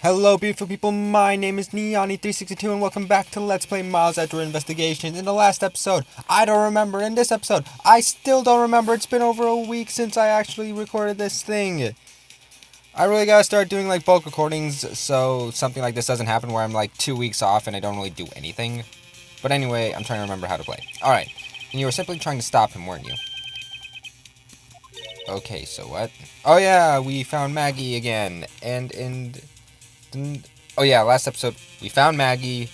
Hello beautiful people, my name is Neoni362 and welcome back to Let's Play Miles Edgeworth Investigations. In the last episode, I don't remember. In this episode, I still don't remember. It's been over a week since I actually recorded this thing. I really gotta start doing like bulk recordings so something like this doesn't happen where I'm like 2 weeks off and I don't really do anything. But anyway, I'm trying to remember how to play. Alright, and you were simply trying to stop him, weren't you? Okay, so what? Oh yeah, we found Maggie again. Oh yeah, last episode we found Maggie,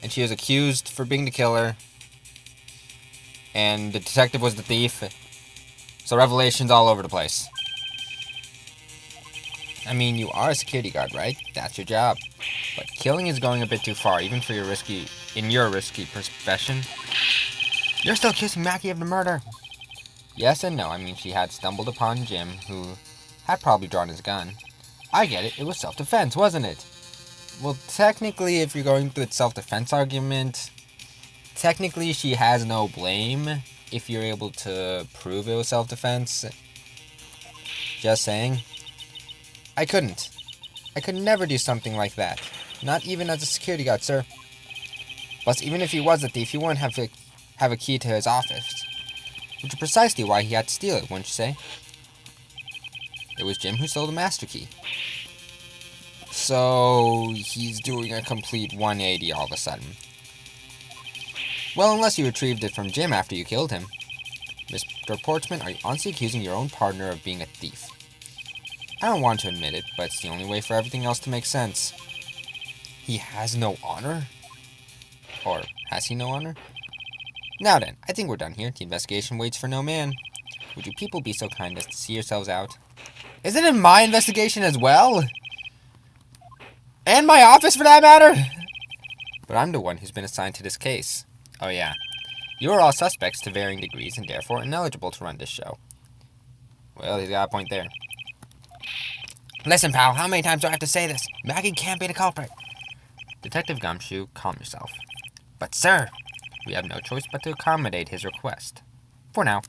and she was accused for being the killer, and the detective was the thief. So revelations all over the place. I mean, you are a security guard, right? That's your job. But killing is going a bit too far, even for your risky profession. You're still accusing Maggie of the murder. Yes and no. I mean, she had stumbled upon Jim, who had probably drawn his gun. I get it. It was self-defense, wasn't it? Well, technically, if you're going through the self-defense argument, technically she has no blame if you're able to prove it was self-defense. Just saying. I couldn't. I could never do something like that. Not even as a security guard, sir. Plus, even if he was a thief, he wouldn't have a key to his office. Which is precisely why he had to steal it, wouldn't you say? It was Jim who stole the master key. So, he's doing a complete 180 all of a sudden. Well, unless you retrieved it from Jim after you killed him. Mr. Portsman, are you honestly accusing your own partner of being a thief? I don't want to admit it, but it's the only way for everything else to make sense. He has no honor? Or has he no honor? Now then, I think we're done here. The investigation waits for no man. Would you people be so kind as to see yourselves out? Isn't it my investigation as well? And my office, for that matter? But I'm the one who's been assigned to this case. Oh yeah. You are all suspects to varying degrees and therefore ineligible to run this show. Well, he's got a point there. Listen, pal, how many times do I have to say this? Maggie can't be the culprit. Detective Gumshoe, calm yourself. But sir, we have no choice but to accommodate his request. For now.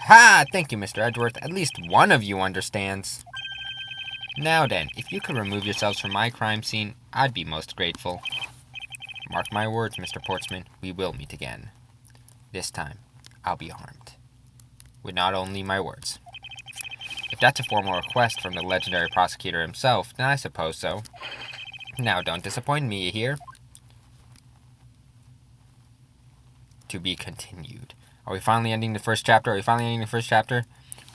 Ha! Thank you, Mr. Edgeworth. At least one of you understands. Now then, if you could remove yourselves from my crime scene, I'd be most grateful. Mark my words, Mr. Portsman, we will meet again. This time, I'll be armed. With not only my words. If that's a formal request from the legendary prosecutor himself, then I suppose so. Now, don't disappoint me, you hear? To be continued. Are we finally ending the first chapter?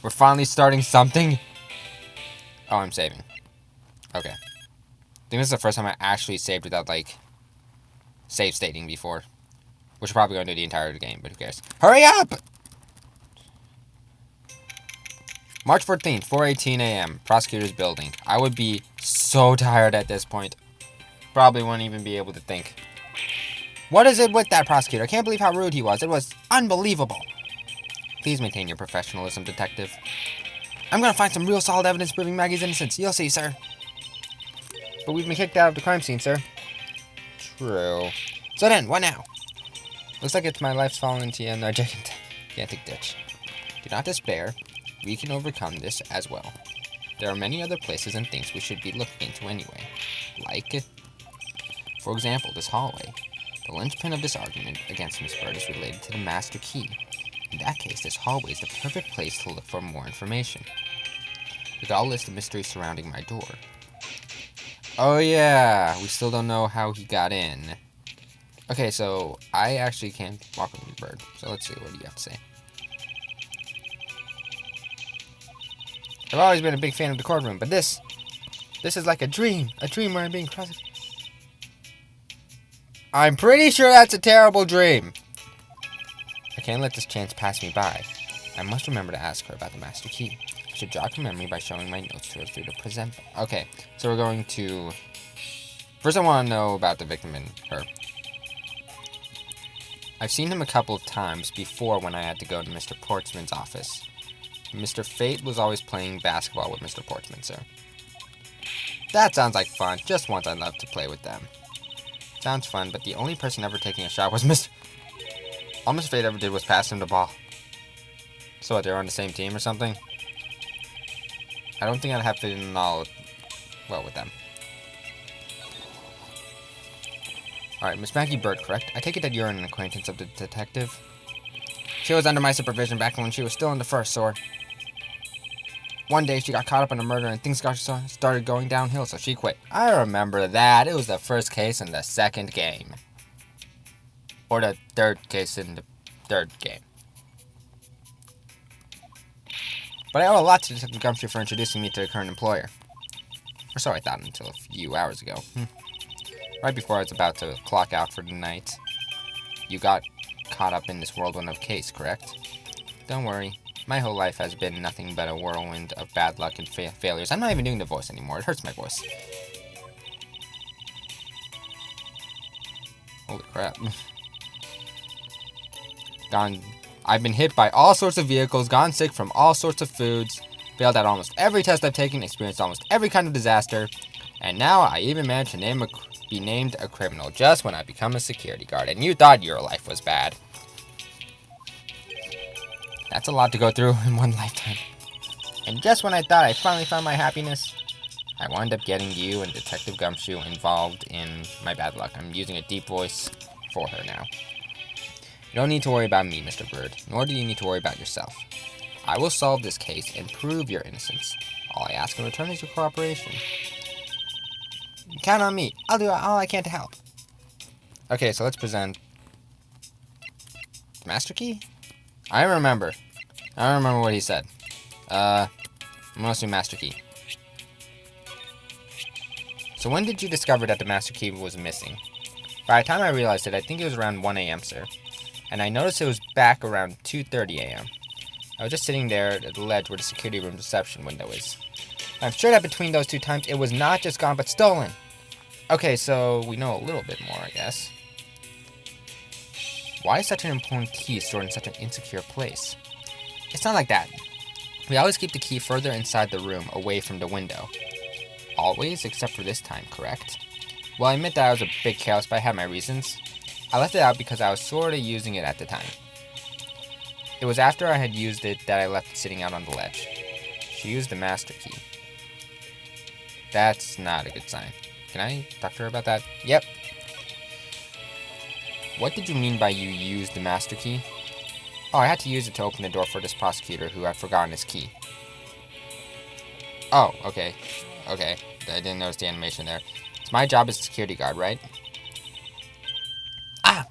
We're finally starting something? Oh, I'm saving. Okay. I think this is the first time I actually saved without, like, save stating before. Which is probably going to do the entire game, but who cares? Hurry up! March 14th, 4:18 a.m. Prosecutor's building. I would be so tired at this point. Probably wouldn't even be able to think. What is it with that prosecutor? I can't believe how rude he was. It was unbelievable. Please maintain your professionalism, detective. I'm gonna find some real solid evidence proving Maggie's innocence. You'll see, sir. But we've been kicked out of the crime scene, sir. True. So then, what now? Looks like it's my life's fallen into a gigantic ditch. Do not despair. We can overcome this as well. There are many other places and things we should be looking into anyway. Like, for example, this hallway. The linchpin of this argument against Miss Bird is related to the master key. In that case, this hallway is the perfect place to look for more information. We could all list the mysteries surrounding my door. Oh yeah, we still don't know how he got in. Okay, so I actually can't walk with Miss Bird. So let's see, what do you have to say? I've always been a big fan of the courtroom, but this is like a dream where I'm being prosecuted. I'm pretty sure that's a terrible dream. I can't let this chance pass me by. I must remember to ask her about the master key. I should jog her memory by showing my notes to her through the present. Okay, so we're going to... First I want to know about the victim and her. I've seen him a couple of times before when I had to go to Mr. Portsman's office. Mr. Fate was always playing basketball with Mr. Portsman, sir. That sounds like fun. Just once I'd love to play with them. Sounds fun, but the only person ever taking a shot was Mr. All Mr. Fate ever did was pass him the ball. So what, they were on the same team or something? I don't think I'd have fit in all well with them. Alright, Miss Maggie Bird, correct? I take it that you're an acquaintance of the detective? She was under my supervision back when she was still in the first, so one day she got caught up in a murder and things started going downhill, so she quit. I remember that. It was the first case in the second game. Or the third case in the third game. But I owe a lot to Detective Gumshoe for introducing me to the current employer. Or so I thought until a few hours ago. Right before I was about to clock out for the night. You got caught up in this whirlwind of case, correct? Don't worry. My whole life has been nothing but a whirlwind of bad luck and failures. I'm not even doing the voice anymore. It hurts my voice. Holy crap. I've been hit by all sorts of vehicles, gone sick from all sorts of foods, failed at almost every test I've taken, experienced almost every kind of disaster, and now I even managed to be named a criminal just when I become a security guard, and you thought your life was bad. That's a lot to go through in one lifetime. And just when I thought I finally found my happiness, I wound up getting you and Detective Gumshoe involved in my bad luck. I'm using a deep voice for her now. You don't need to worry about me, Mr. Bird, nor do you need to worry about yourself. I will solve this case and prove your innocence. All I ask in return is your cooperation. Count on me. I'll do all I can to help. Okay, so let's present Master Key? I remember what he said. I'm gonna assume Master Key. So when did you discover that the Master Key was missing? By the time I realized it, I think it was around 1 a.m., sir. And I noticed it was back around 2:30 a.m. I was just sitting there at the ledge where the security room reception window is. I'm sure that between those two times, it was not just gone, but stolen. Okay, so we know a little bit more, I guess. Why is such an important key stored in such an insecure place? It's not like that. We always keep the key further inside the room, away from the window. Always, except for this time, correct? Well, I admit that I was a bit careless, but I had my reasons. I left it out because I was sort of using it at the time. It was after I had used it that I left it sitting out on the ledge. She used the Master Key. That's not a good sign. Can I talk to her about that? Yep. What did you mean by you used the Master Key? Oh, I had to use it to open the door for this prosecutor who had forgotten his key. Oh, okay. Okay. I didn't notice the animation there. It's my job as a security guard, right? Ah!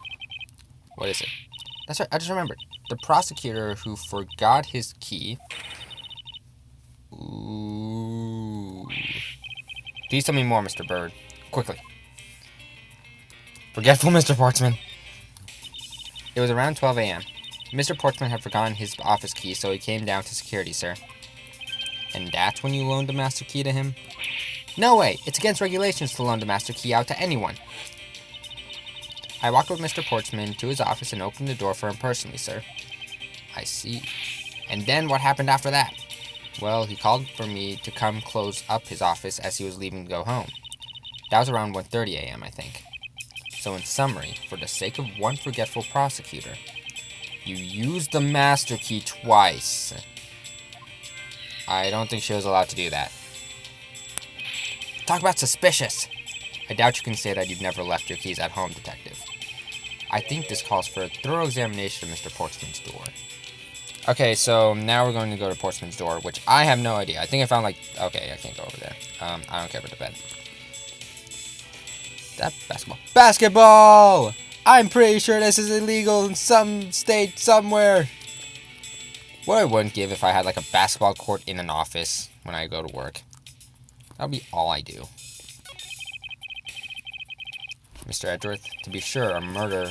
What is it? That's right, I just remembered. The prosecutor who forgot his key. Ooh. Please tell me more, Mr. Bird. Quickly. Forgetful Mr. Portsman. It was around 12 a.m. Mr. Portsman had forgotten his office key, so he came down to security, sir. And that's when you loaned the Master Key to him? No way! It's against regulations to loan the Master Key out to anyone. I walked with Mr. Portsman to his office and opened the door for him personally, sir. I see. And then what happened after that? Well, he called for me to come close up his office as he was leaving to go home. That was around 1:30 a.m., I think. So in summary, for the sake of one forgetful prosecutor, you used the Master Key twice. I don't think she was allowed to do that. Talk about suspicious. I doubt you can say that you've never left your keys at home, Detective. I think this calls for a thorough examination of Mr. Portsman's door. Okay, so now we're going to go to Portsman's door, which I have no idea. I think I found, like... Okay, I can't go over there. I don't care about the bed. That basketball. Basketball! I'm pretty sure this is illegal in some state somewhere. What I wouldn't give if I had, like, a basketball court in an office when I go to work. That would be all I do. Mr. Edgeworth, to be sure, a murder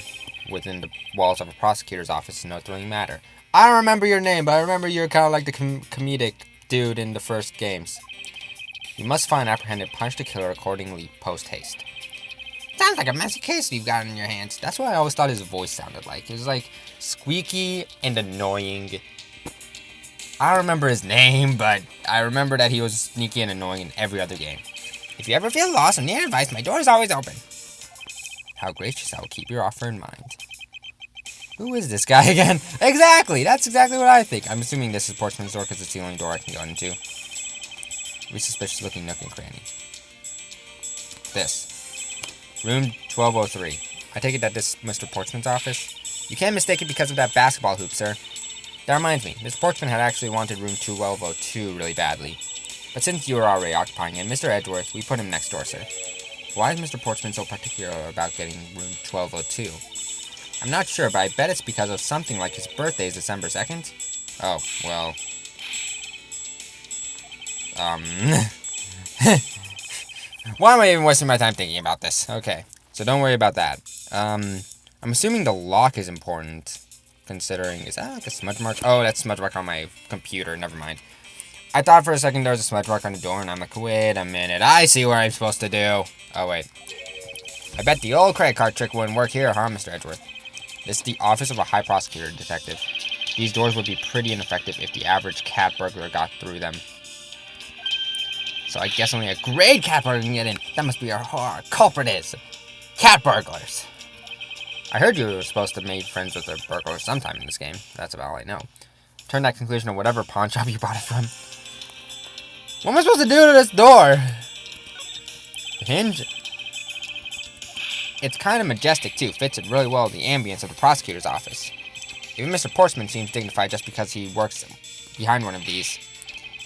within the walls of a prosecutor's office is no thrilling matter. I don't remember your name, but I remember you're kind of like the comedic dude in the first games. You must find, apprehend, and punish the killer accordingly, post-haste. Sounds like a messy case you've got in your hands. That's what I always thought his voice sounded like. It was like squeaky and annoying. I don't remember his name, but I remember that he was sneaky and annoying in every other game. If you ever feel lost and need advice, my door is always open. How gracious, I will keep your offer in mind. Who is this guy again? Exactly! That's exactly what I think. I'm assuming this is Portsman's door because it's the only door I can go into. Very suspicious looking nook and cranny. This. Room 1203. I take it that this is Mr. Portsman's office? You can't mistake it because of that basketball hoop, sir. That reminds me, Mr. Portsman had actually wanted room 1202 really badly. But since you were already occupying it, Mr. Edgeworth, we put him next door, sir. Why is Mr. Portsman so particular about getting room 1202? I'm not sure, but I bet it's because of something like his birthday is December 2nd. Oh, well. Why am I even wasting my time thinking about this? Okay, so don't worry about that. I'm assuming the lock is important, considering... Is that like a smudge mark? Oh, that's smudge mark on my computer. Never mind. I thought for a second there was a smudge mark on the door, and I'm like, wait a minute. I see what I'm supposed to do. Oh, wait. I bet the old credit card trick wouldn't work here, huh, Mr. Edgeworth? This is the office of a high prosecutor detective. These doors would be pretty ineffective if the average cat burglar got through them. So I guess only a great cat burglar can get in. That must be our culprit is. Cat burglars. I heard you were supposed to make friends with a burglar sometime in this game. That's about all I know. Turn that conclusion to whatever pawn shop you bought it from. What am I supposed to do to this door? The hinge? It's kind of majestic, too. Fits it really well with the ambience of the prosecutor's office. Even Mr. Portsman seems dignified just because he works behind one of these.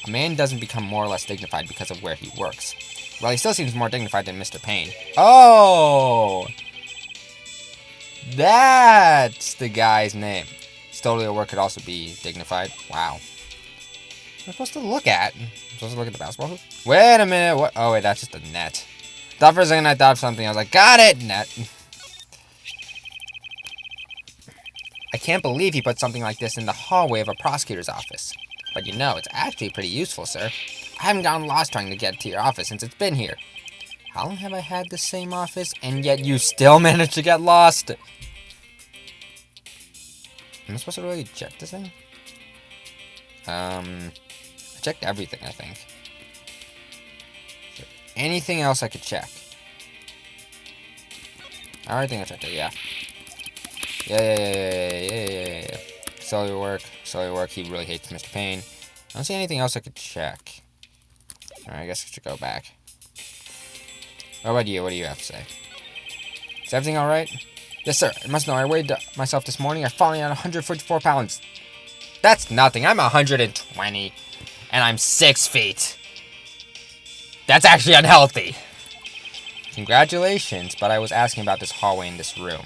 A man doesn't become more or less dignified because of where he works. Well, he still seems more dignified than Mr. Payne. Oh! That's the guy's name. Totally at work could also be dignified. Wow. What am I supposed to look at? I'm supposed to look at the basketball hoop? Wait a minute. What? Oh, wait, that's just a net. Thought for a second I thought of something. I was like, got it! Net. I can't believe he put something like this in the hallway of a prosecutor's office. But you know, it's actually pretty useful, sir. I haven't gotten lost trying to get to your office since it's been here. How long have I had the same office, and yet you still managed to get lost? Am I supposed to really check this thing? I checked everything, I think. Anything else I could check? I already think I checked it, yeah. Yeah. Slowly work. He really hates Mr. Payne. I don't see anything else I could check. Alright, I guess I should go back. What about you? What do you have to say? Is everything alright? Yes, sir. I must know. I weighed myself this morning. I finally at 144 pounds. That's nothing. I'm 120. And I'm 6 feet. That's actually unhealthy. Congratulations, but I was asking about this hallway in this room.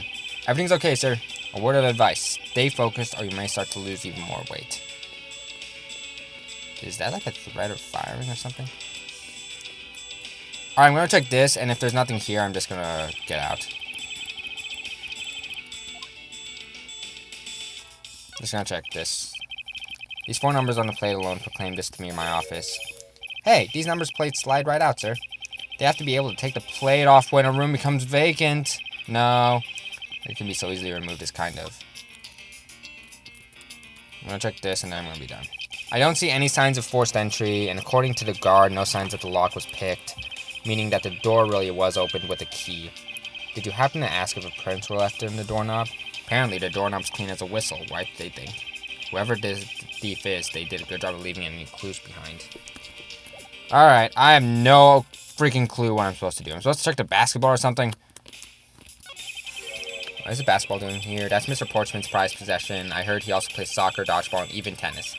Everything's okay, sir. A word of advice. Stay focused or you may start to lose even more weight. Is that like a threat of firing or something? Alright, I'm going to check this, and if there's nothing here, I'm just going to get out. Just going to check this. These 4 numbers on the plate alone proclaim this to me in my office. Hey, these numbers plates slide right out, sir. They have to be able to take the plate off when a room becomes vacant. No. It can be so easily removed as kind of. I'm going to check this, and then I'm going to be done. I don't see any signs of forced entry, and according to the guard, no signs that the lock was picked, meaning that the door really was opened with a key. Did you happen to ask if a prints were left in the doorknob? Apparently, the doorknob's clean as a whistle. Why did they think? Whoever the thief is, they did a good job of leaving any clues behind. Alright, I have no freaking clue what I'm supposed to do. I'm supposed to check the basketball or something? What is the basketball doing here? That's Mr. Portsman's prized possession. I heard he also plays soccer, dodgeball, and even tennis.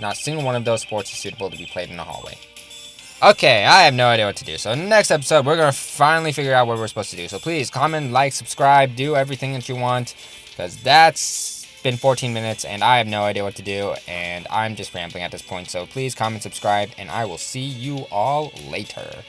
Not a single one of those sports is suitable to be played in the hallway. Okay, I have no idea what to do. So in the next episode, we're going to finally figure out what we're supposed to do. So please comment, like, subscribe, do everything that you want. Because that's been 14 minutes and I have no idea what to do. And I'm just rambling at this point. So please comment, subscribe, and I will see you all later.